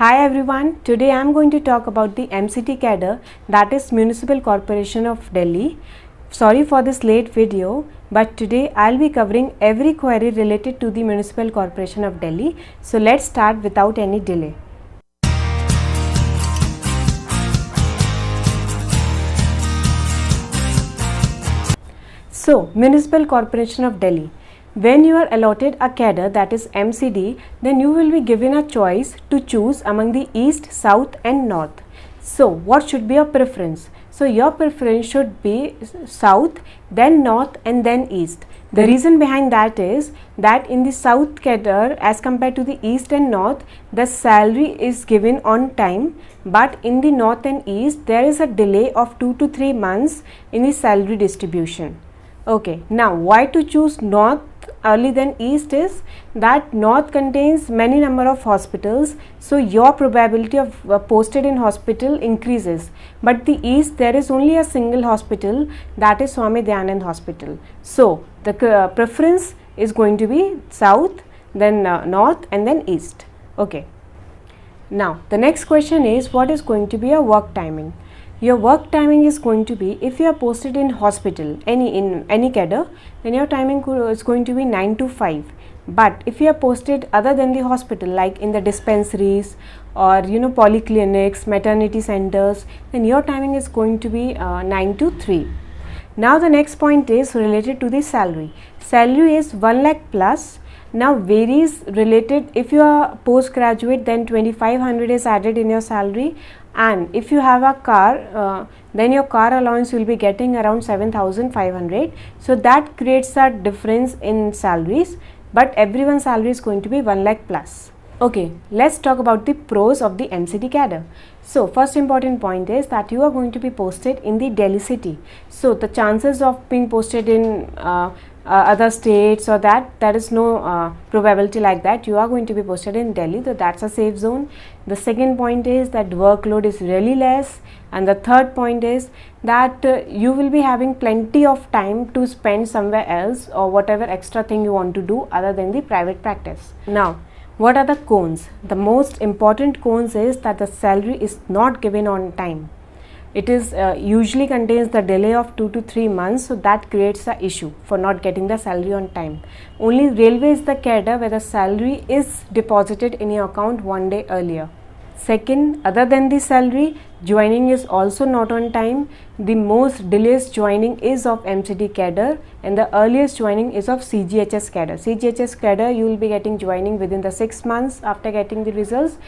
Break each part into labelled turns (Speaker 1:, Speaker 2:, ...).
Speaker 1: Hi everyone, today I am going to talk about the MCT cadre, that is Municipal Corporation of Delhi. Sorry for this late video, but today I will be covering every query related to the Municipal Corporation of Delhi. So let's start without any delay. So, Municipal Corporation of Delhi. When you are allotted a cadre, that is MCD, then you will be given a choice to choose among the East, South and North. So what should be your preference? So your preference should be South, then North and then East. The reason behind that is that in the South cadre as compared to the East and North, the salary is given on time, but in the North and East there is a delay of 2 to 3 months in the salary distribution. Okay, now why to choose North early than East is that North contains many number of hospitals, so your probability of posted in hospital increases, but the East there is only a single hospital, that is Swami Dayanand Hospital. So the preference is going to be South, then North and then East. Okay, now the next question is, what is going to be your work timing? Your work timing is going to be, if you are posted in hospital, in any cadre, then your timing is going to be 9 to 5. But if you are posted other than the hospital, like in the dispensaries or polyclinics, maternity centers, then your timing is going to be 9 to 3. Now the next point is related to the salary. Salary is 1 lakh plus. Now varies related, if you are postgraduate then 2500 is added in your salary, and if you have a car then your car allowance will be getting around 7500. So that creates a difference in salaries, but everyone's salary is going to be 1 lakh plus. Okay, let's talk about the pros of the MCD cadre. So first important point is that you are going to be posted in the Delhi city. So the chances of being posted in other states or that is no probability like that. You are going to be posted in Delhi, so that's a safe zone. The second point is that workload is really less, and the third point is that you will be having plenty of time to spend somewhere else or whatever extra thing you want to do other than the private practice. Now what are the cons? The most important cons is that the salary is not given on time. It is usually contains the delay of 2 to 3 months, so that creates the issue for not getting the salary on time. Only railway is the cadre where the salary is deposited in your account one day earlier. Second, other than the salary, joining is also not on time. The most delayed joining is of MCD cadre and the earliest joining is of CGHS cadre. CGHS cadre you will be getting joining within the 6 months after getting the results,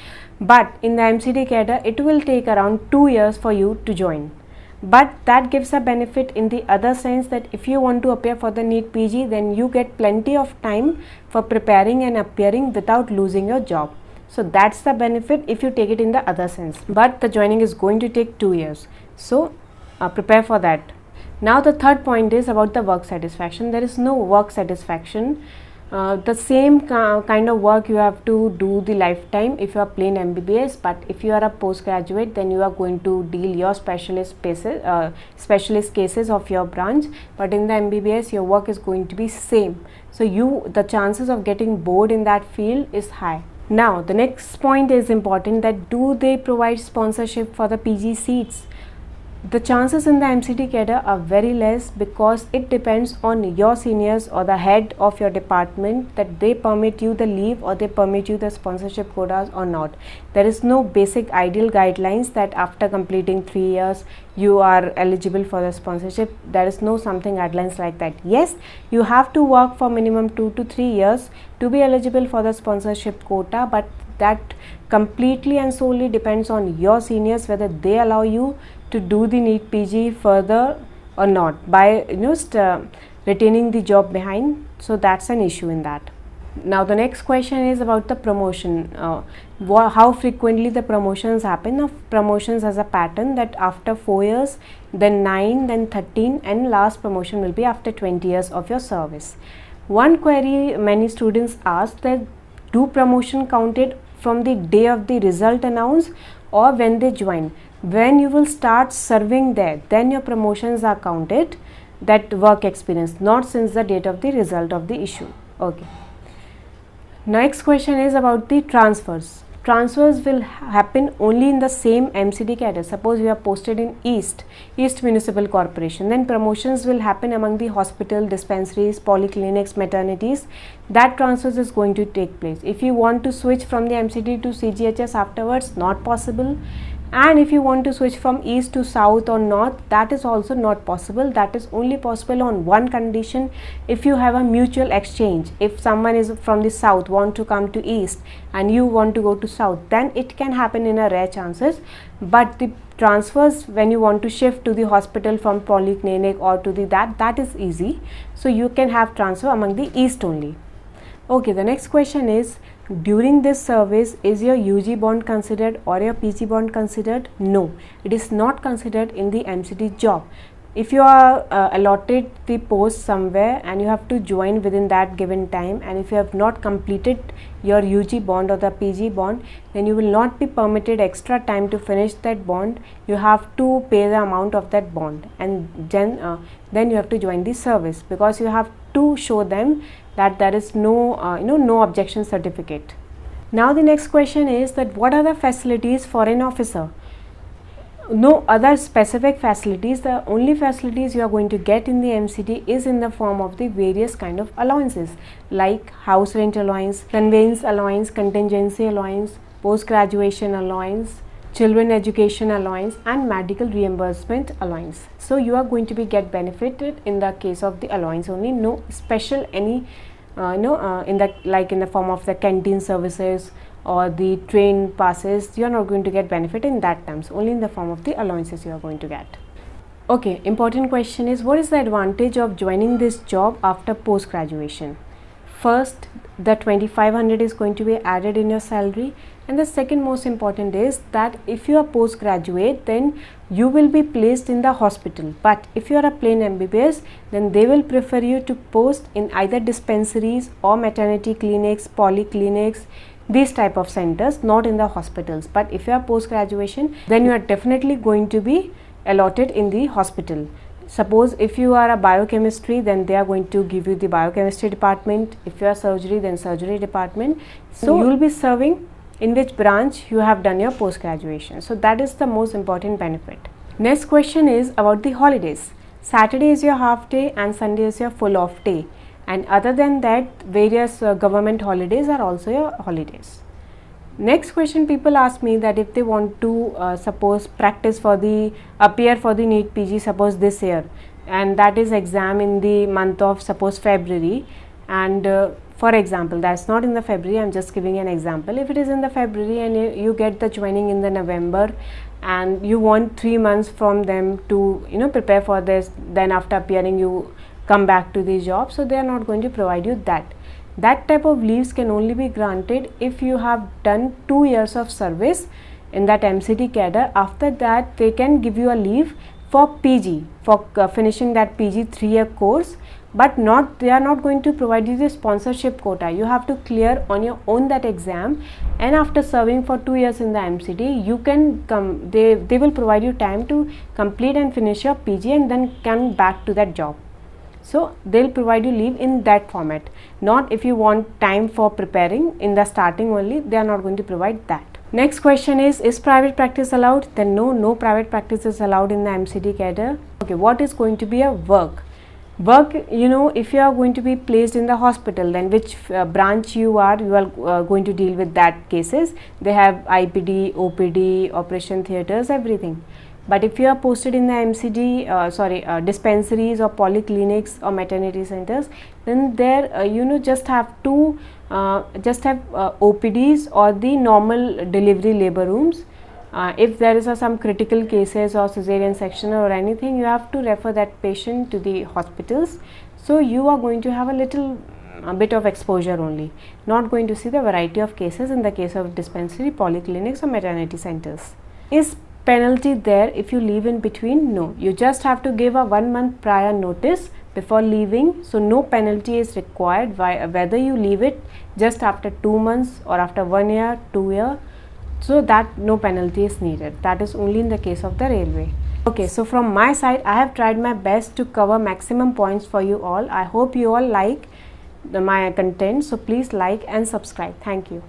Speaker 1: but in the MCD cadre it will take around 2 years for you to join. But that gives a benefit in the other sense that if you want to appear for the NEET PG, then you get plenty of time for preparing and appearing without losing your job. So that's the benefit if you take it in the other sense, but the joining is going to take 2 years, so prepare for that. Now the third point is about the work satisfaction. There is no work satisfaction. The same kind of work you have to do the lifetime if you are plain MBBS, but if you are a postgraduate then you are going to deal your specialist cases of your branch, but in the MBBS your work is going to be same, so the chances of getting bored in that field is high. Now the next point is important, that do they provide sponsorship for the PG seats? The chances in the MCT cadre are very less because it depends on your seniors or the head of your department that they permit you the leave or they permit you the sponsorship quotas or not. There is no basic ideal guidelines that after completing 3 years you are eligible for the sponsorship. There is no something guidelines like that. Yes, you have to work for minimum 2 to 3 years to be eligible for the sponsorship quota, but that completely and solely depends on your seniors whether they allow you to do the NEET PG further or not by retaining the job behind. So that's an issue in that. Now the next question is about the promotion. How frequently the promotions happen. Now promotions has a pattern that after 4 years, then 9, then 13, and last promotion will be after 20 years of your service. One query many students ask, that do promotion counted from the day of the result announced or when they join? When you will start serving there, then your promotions are counted, that work experience, not since the date of the result of the issue. Okay. Next question is about the transfers. transfers will happen only in the same MCD cadre. Suppose you are posted in East Municipal Corporation, then promotions will happen among the hospital, dispensaries, polyclinics, maternities. That transfers is going to take place. If you want to switch from the MCD to CGHS afterwards, not possible. And if you want to switch from East to South or North, that is also not possible. That is only possible on one condition: if you have a mutual exchange. If someone is from the South want to come to East and you want to go to South, then it can happen in a rare chances. But the transfers when you want to shift to the hospital from polyclinic or to the that is easy. So you can have transfer among the East only. Okay, the next question is, during this service, is your UG bond considered or your PG bond considered? No, it is not considered in the MCD job. If you are allotted the post somewhere and you have to join within that given time, and if you have not completed your UG bond or the PG bond, then you will not be permitted extra time to finish that bond. You have to pay the amount of that bond, and then you have to join the service, because you have to show them that there is no no objection certificate. Now the next question is that what are the facilities for an officer? No other specific facilities. The only facilities you are going to get in the MCD is in the form of the various kind of allowances, like house rent allowance, conveyance allowance, contingency allowance, post graduation allowance, children education allowance, and medical reimbursement allowance. So you are going to be get benefited in the case of the allowance only. No special any in the form of the canteen services or the train passes, you are not going to get benefit in that terms. Only in the form of the allowances you are going to get. Okay, important question is, what is the advantage of joining this job after post graduation? First, the 2500 is going to be added in your salary, and the second most important is that if you are postgraduate, then you will be placed in the hospital. But if you are a plain MBBS, then they will prefer you to post in either dispensaries or maternity clinics, polyclinics, these type of centers, not in the hospitals. But if you are post graduation, then you are definitely going to be allotted in the hospital. Suppose if you are a biochemistry, then they are going to give you the biochemistry department. If you are surgery, then surgery department. So you will be serving in which branch you have done your post graduation. So that is the most important benefit. Next question is about the holidays. Saturday is your half day and Sunday is your full off day, and other than that various government holidays are also your holidays. Next question, people ask me that if they want to suppose practice for the appear for the NEET PG, suppose this year, and that is exam in the month of suppose February, and for example that's not in the February, I'm just giving an example. If it is in the February and you get the joining in the November, and you want 3 months from them to prepare for this, then after appearing you come back to the job, so they are not going to provide you that. That type of leaves can only be granted if you have done 2 years of service in that MCD cadre. After that they can give you a leave for PG, for finishing that PG 3-year course, but they are not going to provide you the sponsorship quota. You have to clear on your own that exam, and after serving for 2 years in the MCD, you can come, they will provide you time to complete and finish your PG and then come back to that job. So they'll provide you leave in that format. Not if you want time for preparing in the starting only, they are not going to provide that. Next question is private practice allowed? Then no private practice is allowed in the MCD cadre. Okay, what is going to be a work? Work, if you are going to be placed in the hospital, then which branch you are going to deal with that cases. They have IPD, OPD, operation theatres, everything. But if you are posted in the MCD, dispensaries or polyclinics or maternity centers, then there just have to OPDs or the normal delivery labor rooms. If there is some critical cases or cesarean section or anything, you have to refer that patient to the hospitals. So you are going to have a bit of exposure only, not going to see the variety of cases in the case of dispensary, polyclinics or maternity centers. Is penalty there if you leave in between? No, you just have to give a 1 month prior notice before leaving. So no penalty is required whether you leave it just after 2 months or after 1 year, 2 years. So that no penalty is needed. That is only in the case of the railway. Okay, so from my side I have tried my best to cover maximum points for you all. I hope you all like my content, so please like and subscribe. Thank you.